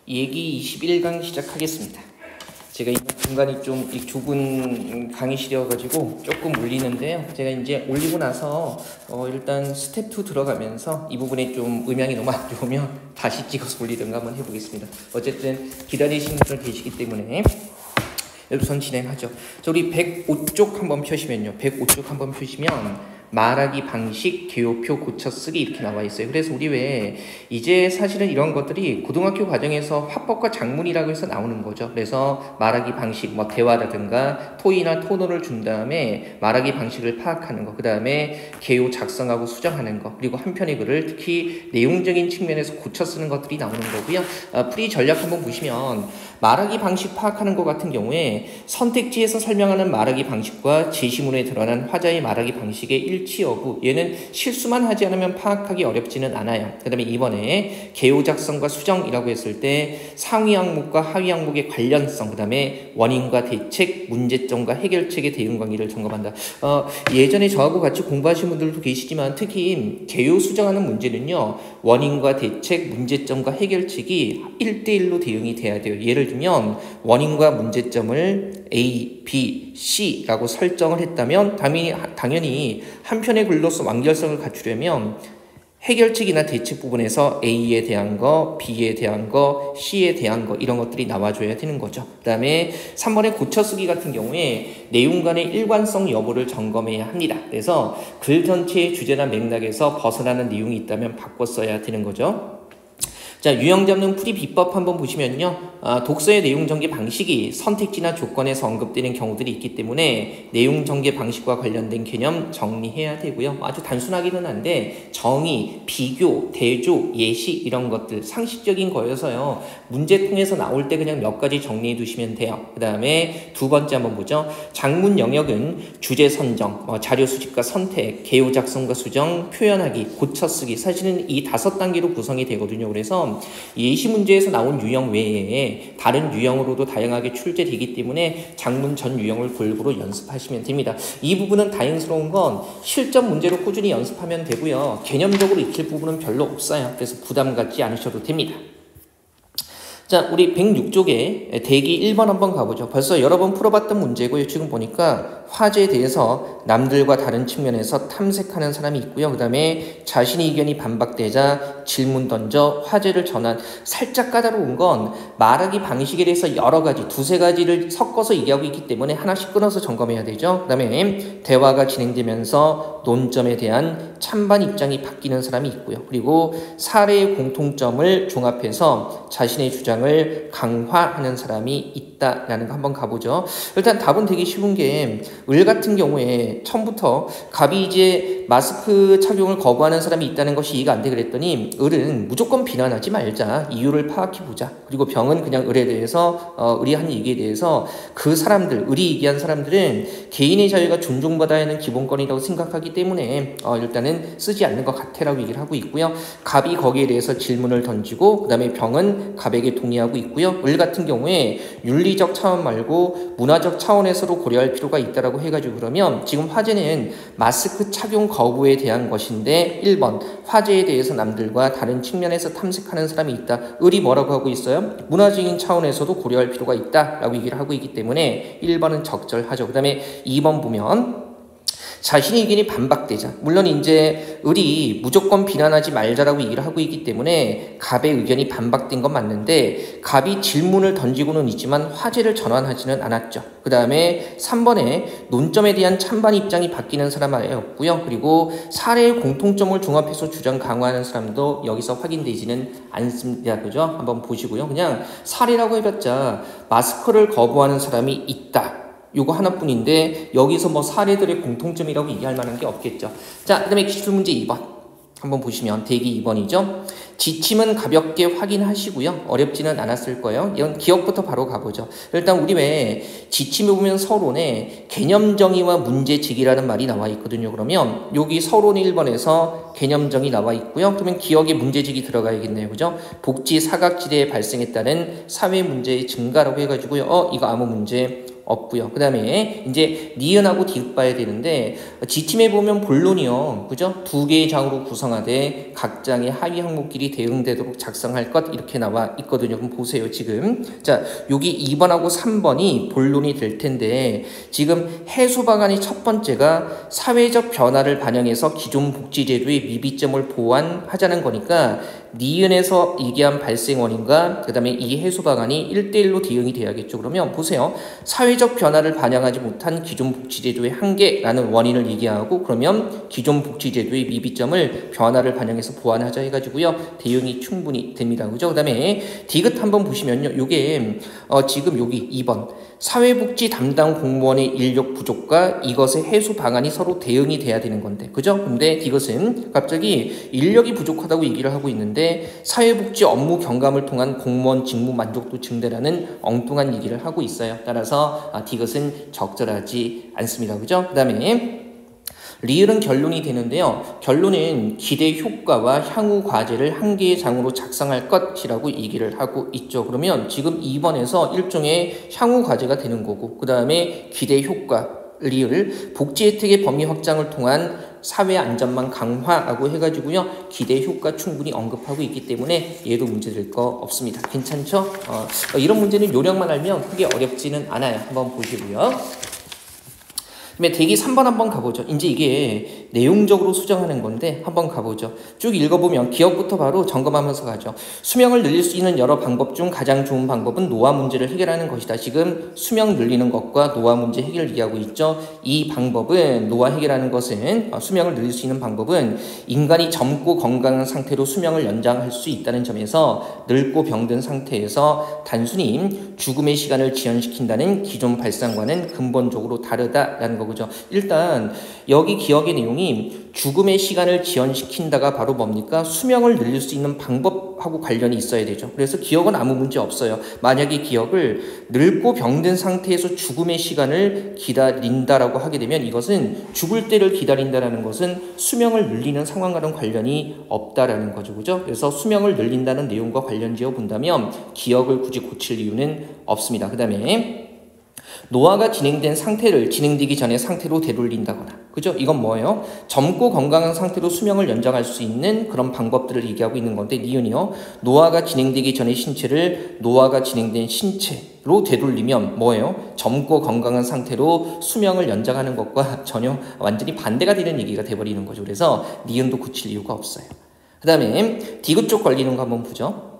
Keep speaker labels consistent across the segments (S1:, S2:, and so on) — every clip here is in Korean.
S1: 예기 21강 시작하겠습니다. 제가 이 공간이 좀 좁은 강의실이어가지고 조금 울리는데요. 제가 이제 올리고 나서 일단 스텝 2 들어가면서 이 부분에 좀 음향이 너무 안 좋으면 다시 찍어서 올리든가 한번 해보겠습니다. 어쨌든 기다리시는 분들 계시기 때문에 우선 진행하죠. 자, 우리 105쪽 한번 펴시면요. 105쪽 한번 펴시면 말하기 방식, 개요표 고쳐쓰기 이렇게 나와 있어요. 그래서 우리 왜 이제 사실은 이런 것들이 고등학교 과정에서 화법과 작문이라고 해서 나오는 거죠. 그래서 말하기 방식, 뭐 대화라든가 토의나 토너를 준 다음에 말하기 방식을 파악하는 거, 그 다음에 개요 작성하고 수정하는 거, 그리고 한 편의 글을 특히 내용적인 측면에서 고쳐 쓰는 것들이 나오는 거고요. 풀이 전략 한번 보시면 말하기 방식 파악하는 것 같은 경우에 선택지에서 설명하는 말하기 방식과 제시문에 드러난 화자의 말하기 방식의 일치 여부, 얘는 실수만 하지 않으면 파악하기 어렵지는 않아요. 그 다음에 이번에 개요 작성과 수정이라고 했을 때 상위 항목과 하위 항목의 관련성, 그 다음에 원인과 대책, 문제점과 해결책의 대응 관계를 점검한다. 예전에 저하고 같이 공부하신 분들도 계시지만 특히 개요 수정하는 문제는요, 원인과 대책, 문제점과 해결책이 1대1로 대응이 돼야 돼요. 예를 들면 원인과 문제점을 A, B, C라고 설정을 했다면 당연히 한 편의 글로서 완결성을 갖추려면 해결책이나 대책 부분에서 A에 대한 거, B에 대한 거, C에 대한 거 이런 것들이 나와줘야 되는 거죠. 그 다음에 3번의 고쳐쓰기 같은 경우에 내용 간의 일관성 여부를 점검해야 합니다. 그래서 글 전체의 주제나 맥락에서 벗어나는 내용이 있다면 바꿔 써야 되는 거죠. 자, 유형 잡는 풀이 비법 한번 보시면요. 독서의 내용 전개 방식이 선택지나 조건에서 언급되는 경우들이 있기 때문에 내용 전개 방식과 관련된 개념 정리해야 되고요. 아주 단순하기는 한데 정의, 비교, 대조, 예시 이런 것들 상식적인 거여서요. 문제 통해서 나올 때 그냥 몇 가지 정리해 두시면 돼요. 그 다음에 두 번째 한번 보죠. 작문 영역은 주제 선정, 자료 수집과 선택, 개요 작성과 수정, 표현하기, 고쳐쓰기 사실은 이 5단계로 구성이 되거든요. 그래서 예시 문제에서 나온 유형 외에 다른 유형으로도 다양하게 출제되기 때문에 작문 전 유형을 골고루 연습하시면 됩니다. 이 부분은 다행스러운 건 실전 문제로 꾸준히 연습하면 되고요. 개념적으로 익힐 부분은 별로 없어요. 그래서 부담 갖지 않으셔도 됩니다. 자, 우리 106쪽에 대기 1번 한번 가보죠. 벌써 여러 번 풀어봤던 문제고요. 지금 보니까 화제에 대해서 남들과 다른 측면에서 탐색하는 사람이 있고요. 그 다음에 자신의 의견이 반박되자 질문 던져 화제를 전한, 살짝 까다로운 건 말하기 방식에 대해서 여러 가지, 두세 가지를 섞어서 얘기하고 있기 때문에 하나씩 끊어서 점검해야 되죠. 그 다음에 대화가 진행되면서 논점에 대한 찬반 입장이 바뀌는 사람이 있고요. 그리고 사례의 공통점을 종합해서 자신의 주장을 강화하는 사람이 있다라는 거 한번 가보죠. 일단 답은 되게 쉬운 게 을 같은 경우에 처음부터 갑이 이제 마스크 착용을 거부하는 사람이 있다는 것이 이해가 안 돼 그랬더니 을은 무조건 비난하지 말자, 이유를 파악해보자. 그리고 병은 그냥 을에 대해서 을이 한 얘기에 대해서 그 사람들, 을이 얘기한 사람들은 개인의 자유가 존중받아야 하는 기본권이라고 생각하기 때문에 일단은 쓰지 않는 것 같아라고 얘기를 하고 있고요. 갑이 거기에 대해서 질문을 던지고 그 다음에 병은 갑에게 동의하고 있고요. 을 같은 경우에 윤리적 차원 말고 문화적 차원에서도 고려할 필요가 있다라고 해가지고 그러면 지금 화제는 마스크 착용 거부에 대한 것인데 1번 화제에 대해서 남들과 다른 측면에서 탐색하는 사람이 있다. 을이 뭐라고 하고 있어요? 문화적인 차원에서도 고려할 필요가 있다라고 얘기를 하고 있기 때문에 1번은 적절하죠. 그 다음에 2번 보면 자신의 의견이 반박되자. 물론 이제 을이 무조건 비난하지 말자라고 얘기를 하고 있기 때문에 갑의 의견이 반박된 건 맞는데 갑이 질문을 던지고는 있지만 화제를 전환하지는 않았죠. 그 다음에 3번에 논점에 대한 찬반 입장이 바뀌는 사람 아니었고요. 그리고 사례의 공통점을 종합해서 주장 강화하는 사람도 여기서 확인되지는 않습니다. 그죠? 한번 보시고요. 그냥 사례라고 해봤자 마스크를 거부하는 사람이 있다. 요거 하나뿐인데 여기서 뭐 사례들의 공통점이라고 얘기할 만한 게 없겠죠. 자, 그 다음에 기출문제 2번 한번 보시면 대기 2번이죠. 지침은 가볍게 확인하시고요. 어렵지는 않았을 거예요. 이건 기억부터 바로 가보죠. 일단 우리 왜 지침에 보면 서론에 개념정의와 문제제기라는 말이 나와 있거든요. 그러면 여기 서론 1번에서 개념정의 나와 있고요. 그러면 기억에 문제제기 들어가야겠네요. 그죠? 복지 사각지대에 발생했다는 사회 문제의 증가라고 해가지고요. 이거 아무 문제 없고요. 그 다음에 이제 니은하고 디귿 봐야 되는데 지침에 보면 본론이요. 그죠? 두 개의 장으로 구성하되 각 장의 하위 항목끼리 대응되도록 작성할 것 이렇게 나와 있거든요. 그럼 보세요. 지금 자 여기 2번하고 3번이 본론이 될 텐데 지금 해소 방안이 첫 번째가 사회적 변화를 반영해서 기존 복지제도의 미비점을 보완하자는 거니까 니은에서 얘기한 발생 원인과 그 다음에 이 해소 방안이 1대1로 대응이 돼야겠죠. 그러면 보세요. 사회적 변화를 반영하지 못한 기존 복지제도의 한계라는 원인을 얘기하고 그러면 기존 복지제도의 미비점을 변화를 반영해서 보완하자 해가지고요. 대응이 충분히 됩니다. 그죠? 그 다음에 디귿 한번 보시면요. 요게 지금 여기 2번 사회복지 담당 공무원의 인력 부족과 이것의 해소 방안이 서로 대응이 돼야 되는 건데 그죠? 근데 이것은 갑자기 인력이 부족하다고 얘기를 하고 있는데 사회복지 업무 경감을 통한 공무원 직무 만족도 증대라는 엉뚱한 얘기를 하고 있어요. 따라서 디귿은 적절하지 않습니다. 그죠? 그 다음에 리을은 결론이 되는데요. 결론은 기대 효과와 향후 과제를 한 개의 장으로 작성할 것이라고 얘기를 하고 있죠. 그러면 지금 2번에서 일종의 향후 과제가 되는 거고 그 다음에 기대 효과, 리을, 복지 혜택의 범위 확장을 통한 사회 안전망 강화라고 해가지고요. 기대 효과 충분히 언급하고 있기 때문에 얘도 문제될 거 없습니다. 괜찮죠? 이런 문제는 요령만 알면 크게 어렵지는 않아요. 한번 보시고요. 그다음에 대기 3번 한번 가보죠. 이제 이게 내용적으로 수정하는 건데 한번 가보죠. 쭉 읽어보면 기억부터 바로 점검하면서 가죠. 수명을 늘릴 수 있는 여러 방법 중 가장 좋은 방법은 노화 문제를 해결하는 것이다. 지금 수명 늘리는 것과 노화 문제 해결을 얘기하고 있죠. 이 방법은 노화 해결하는 것은 수명을 늘릴 수 있는 방법은 인간이 젊고 건강한 상태로 수명을 연장할 수 있다는 점에서 늙고 병든 상태에서 단순히 죽음의 시간을 지연시킨다는 기존 발상과는 근본적으로 다르다라는 거. 그죠? 일단 여기 기억의 내용이 죽음의 시간을 지연시킨다가 바로 뭡니까? 수명을 늘릴 수 있는 방법하고 관련이 있어야 되죠. 그래서 기억은 아무 문제 없어요. 만약에 기억을 늙고 병든 상태에서 죽음의 시간을 기다린다라고 하게 되면 이것은 죽을 때를 기다린다라는 것은 수명을 늘리는 상황과는 관련이 없다라는 거죠. 그죠? 그래서 수명을 늘린다는 내용과 관련지어 본다면 기억을 굳이 고칠 이유는 없습니다. 그 다음에 노화가 진행된 상태를 진행되기 전에 상태로 되돌린다거나 그죠? 이건 뭐예요? 젊고 건강한 상태로 수명을 연장할 수 있는 그런 방법들을 얘기하고 있는 건데 니은이요. 노화가 진행되기 전에 신체를 노화가 진행된 신체로 되돌리면 뭐예요? 젊고 건강한 상태로 수명을 연장하는 것과 전혀 완전히 반대가 되는 얘기가 돼버리는 거죠. 그래서 니은도 고칠 이유가 없어요. 그 다음에 디귿 쪽 걸리는 거 한번 보죠.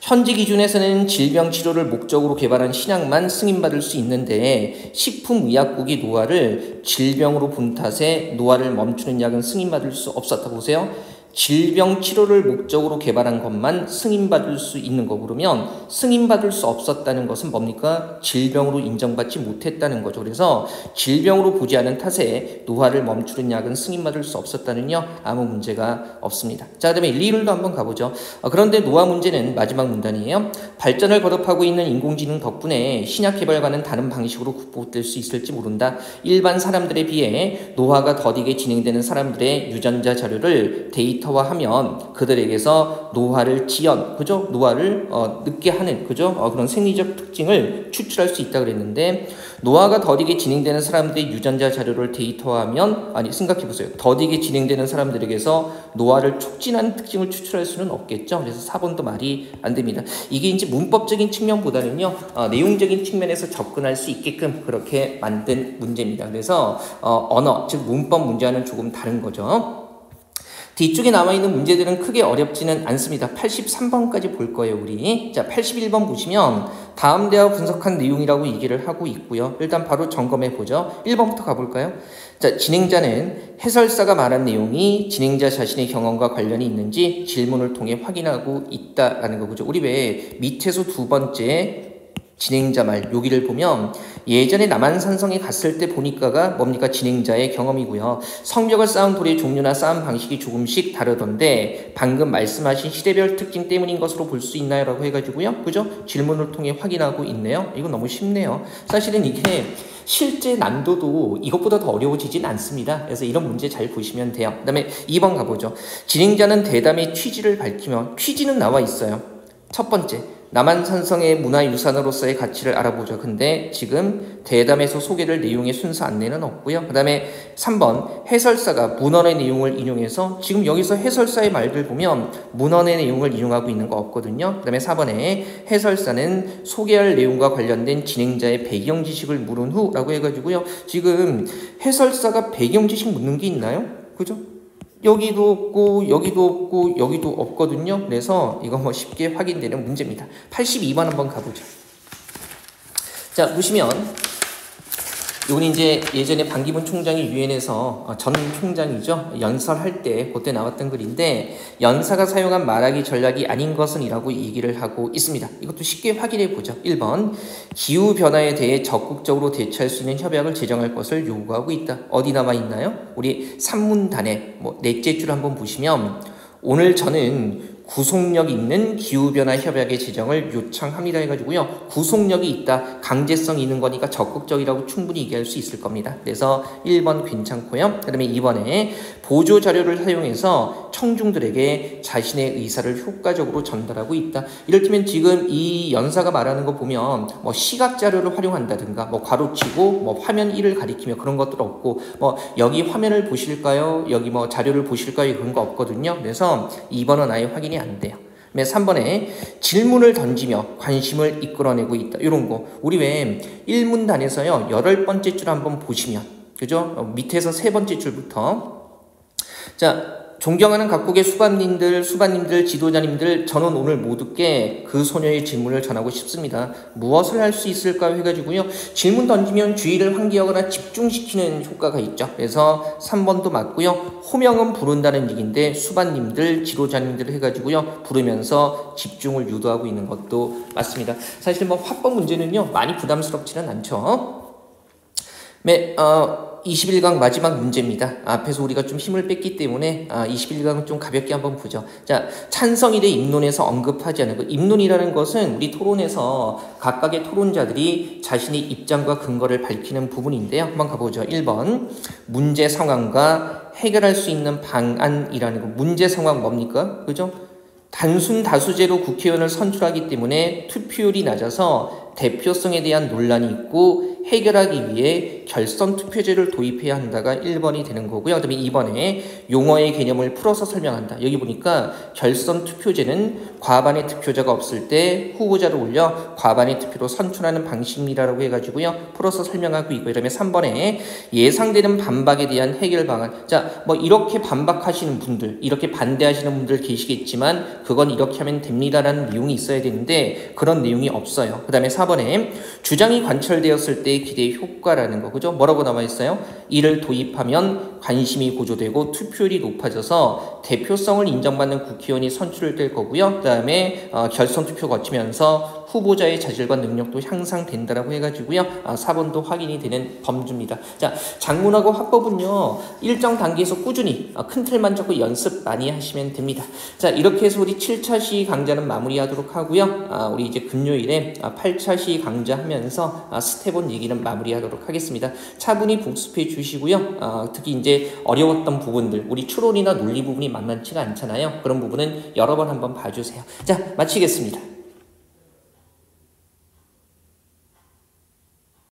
S1: 현지 기준에서는 질병 치료를 목적으로 개발한 신약만 승인받을 수 있는데 식품의약국이 노화를 질병으로 본 탓에 노화를 멈추는 약은 승인받을 수 없었다. 보세요. 질병 치료를 목적으로 개발한 것만 승인받을 수 있는 거 그러면 승인받을 수 없었다는 것은 뭡니까? 질병으로 인정받지 못했다는 거죠. 그래서 질병으로 보지 않은 탓에 노화를 멈추는 약은 승인받을 수 없었다는요. 아무 문제가 없습니다. 자, 그다음에 리을도 한번 가보죠. 그런데 노화 문제는 마지막 문단이에요. 발전을 거듭하고 있는 인공지능 덕분에 신약 개발과는 다른 방식으로 극복될 수 있을지 모른다. 일반 사람들에 비해 노화가 더디게 진행되는 사람들의 유전자 자료를 데이터화하면 그들에게서 노화를 지연, 그죠? 노화를 늦게 하는, 그죠? 그런 생리적 특징을 추출할 수 있다 그랬는데 노화가 더디게 진행되는 사람들의 유전자 자료를 데이터화하면 생각해보세요. 더디게 진행되는 사람들에게서 노화를 촉진하는 특징을 추출할 수는 없겠죠. 그래서 4번도 말이 안 됩니다. 이게 이제 문법적인 측면보다는요, 내용적인 측면에서 접근할 수 있게끔 그렇게 만든 문제입니다. 그래서 언어, 즉 문법 문제와는 조금 다른 거죠. 뒤쪽에 남아있는 문제들은 크게 어렵지는 않습니다. 83번까지 볼 거예요, 우리. 자, 81번 보시면 다음 대화 분석한 내용이라고 얘기를 하고 있고요. 일단 바로 점검해 보죠. 1번부터 가볼까요? 자, 진행자는 해설사가 말한 내용이 진행자 자신의 경험과 관련이 있는지 질문을 통해 확인하고 있다라는 거죠. 우리 왜 밑에서 두 번째 진행자 말 여기를 보면 예전에 남한산성에 갔을 때 보니까가 뭡니까? 진행자의 경험이고요. 성벽을 쌓은 돌의 종류나 쌓은 방식이 조금씩 다르던데 방금 말씀하신 시대별 특징 때문인 것으로 볼 수 있나요? 라고 해가지고요. 그죠? 질문을 통해 확인하고 있네요. 이거 너무 쉽네요. 사실은 이게 실제 난도도 이것보다 더 어려워지진 않습니다. 그래서 이런 문제 잘 보시면 돼요. 그 다음에 2번 가보죠. 진행자는 대담의 취지를 밝히면 퀴즈는 나와 있어요. 첫 번째, 남한산성의 문화유산으로서의 가치를 알아보죠. 근데 지금 대담에서 소개될 내용의 순서 안내는 없고요. 그 다음에 3번 해설사가 문헌의 내용을 인용해서 지금 여기서 해설사의 말들 보면 문헌의 내용을 인용하고 있는 거 없거든요. 그 다음에 4번에 해설사는 소개할 내용과 관련된 진행자의 배경 지식을 물은 후라고 해가지고요. 지금 해설사가 배경 지식 묻는 게 있나요? 그죠? 여기도 없고 여기도 없고 여기도 없거든요. 그래서 이거 뭐 쉽게 확인되는 문제입니다. 82번 한번 가보죠. 자, 보시면 이건 이제 예전에 반기문 총장이 유엔에서 전 총장이죠. 연설할 때 그때 나왔던 글인데 연사가 사용한 말하기 전략이 아닌 것은 이라고 얘기를 하고 있습니다. 이것도 쉽게 확인해 보죠. 1번 기후변화에 대해 적극적으로 대처할 수 있는 협약을 제정할 것을 요구하고 있다. 어디 남아 있나요? 우리 산문단에 넷째 줄 한번 보시면 오늘 저는 구속력 있는 기후변화 협약의 제정을 요청합니다 해가지고요. 구속력이 있다, 강제성이 있는 거니까 적극적이라고 충분히 얘기할 수 있을 겁니다. 그래서 1번 괜찮고요. 그 다음에 2번에 보조 자료를 사용해서 청중들에게 자신의 의사를 효과적으로 전달하고 있다. 이를테면 지금 이 연사가 말하는 거 보면 시각 자료를 활용한다든가 괄호치고 화면 1을 가리키며 그런 것들 없고 여기 화면을 보실까요? 여기 자료를 보실까요? 그런 거 없거든요. 그래서 2번은 아예 확인이 안 돼요. 3번에 질문을 던지며 관심을 이끌어내고 있다. 이런 거. 우리 왜 1문단에서요. 8번째 줄 한번 보시면 그죠? 밑에서 3번째 줄부터 자, 존경하는 각국의 수반님들, 지도자님들, 저는 오늘 모두께 그 소녀의 질문을 전하고 싶습니다. 무엇을 할 수 있을까요? 해가지고요. 질문 던지면 주의를 환기하거나 집중시키는 효과가 있죠. 그래서 3번도 맞고요. 호명은 부른다는 얘기인데 수반님들, 지도자님들 해가지고요. 부르면서 집중을 유도하고 있는 것도 맞습니다. 사실 화법 문제는요. 많이 부담스럽지는 않죠. 네, 21강 마지막 문제입니다. 앞에서 우리가 좀 힘을 뺐기 때문에 21강은 좀 가볍게 한번 보죠. 자, 찬성일에 입론에서 언급하지 않은 그 입론이라는 것은 우리 토론에서 각각의 토론자들이 자신의 입장과 근거를 밝히는 부분인데요. 한번 가보죠. 1번 문제 상황과 해결할 수 있는 방안이라는 거. 문제 상황 뭡니까? 그죠? 단순 다수제로 국회의원을 선출하기 때문에 투표율이 낮아서 대표성에 대한 논란이 있고 해결하기 위해 결선 투표제를 도입해야 한다가 1번이 되는 거고요. 그 다음에 2번에 용어의 개념을 풀어서 설명한다. 여기 보니까 결선 투표제는 과반의 득표자가 없을 때 후보자를 올려 과반의 투표로 선출하는 방식이라고 해가지고요. 풀어서 설명하고 있고 그다음에 3번에 예상되는 반박에 대한 해결 방안. 자, 이렇게 반박하시는 분들, 이렇게 반대하시는 분들 계시겠지만 그건 이렇게 하면 됩니다라는 내용이 있어야 되는데 그런 내용이 없어요. 그 다음에 4번에 주장이 관철되었을 때의 기대 효과라는 거, 그죠? 뭐라고 나와 있어요? 이를 도입하면 관심이 고조되고 투표율이 높아져서 대표성을 인정받는 국회의원이 선출될 거고요. 그 다음에 결선 투표 거치면서 후보자의 자질과 능력도 향상된다라고 해가지고요. 4번도 확인이 되는 범주입니다. 자, 작문하고 화법은요. 일정 단계에서 꾸준히 큰 틀만 잡고 연습 많이 하시면 됩니다. 자, 이렇게 해서 우리 7차 시 강좌는 마무리하도록 하고요. 우리 이제 금요일에 8차 시 강좌하면서 스텝1 얘기는 마무리하도록 하겠습니다. 차분히 복습해 주시고요. 특히 이제 어려웠던 부분들, 우리 추론이나 논리 부분이 만만치가 않잖아요. 그런 부분은 여러 번 한번 봐주세요. 자, 마치겠습니다.